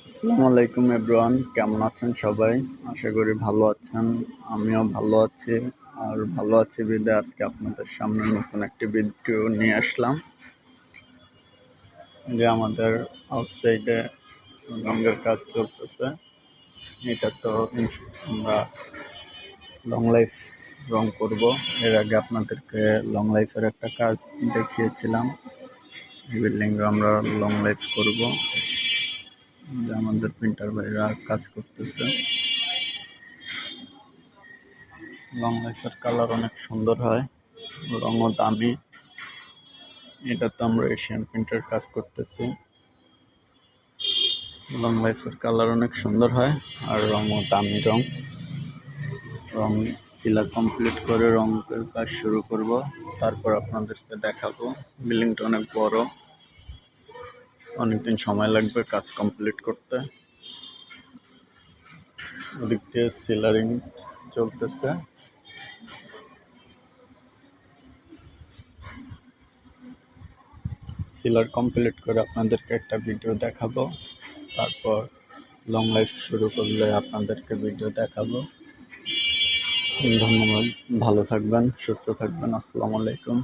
আসসালামু আলাইকুম এভরিওয়ান, কেমন আছেন সবাই? আশা করি ভালো আছেন। আমিও ভালো আছি। আর ভালো আছি বিধায় আজকে আপনাদের সামনে নতুন একটি ভিডিও নিয়ে আসলাম। যে আমাদের আউটসাইডে রঙের কাজ চলতেছে। এটা তো আমরা লং লাইফ রং করব। এর আগে আপনাদেরকে লং লাইফের একটা কাজ দেখিয়েছিলাম। বিল্ডিংয়ে আমরা লং লাইফ করব। যে আমাদের প্রিন্টার ভাইরা কাজ করতেছে। লং লাইফের কালার অনেক সুন্দর হয়, রঙও দামি। এটা তো আমরা এশিয়ান প্রিন্টের কাজ করতেছি। লং লাইফের কালার অনেক সুন্দর হয় আর রঙও দামি রং সিলার কমপ্লিট করে রঙের কাজ শুরু করব। তারপর আপনাদেরকে দেখাবো। বিল্ডিংটা অনেক বড়, অনেকদিন সময় লাগবে কাজ কমপ্লিট করতে। ওদিক দিয়ে সিলারিং চলতেছে। সিলার কমপ্লিট করে আপনাদেরকে একটা ভিডিও দেখাবো। তারপর লং লাইফ শুরু করলে আপনাদেরকে ভিডিও দেখাবো। ধন্যবাদ, ভালো থাকবেন, সুস্থ থাকবেন। আসসালামু আলাইকুম।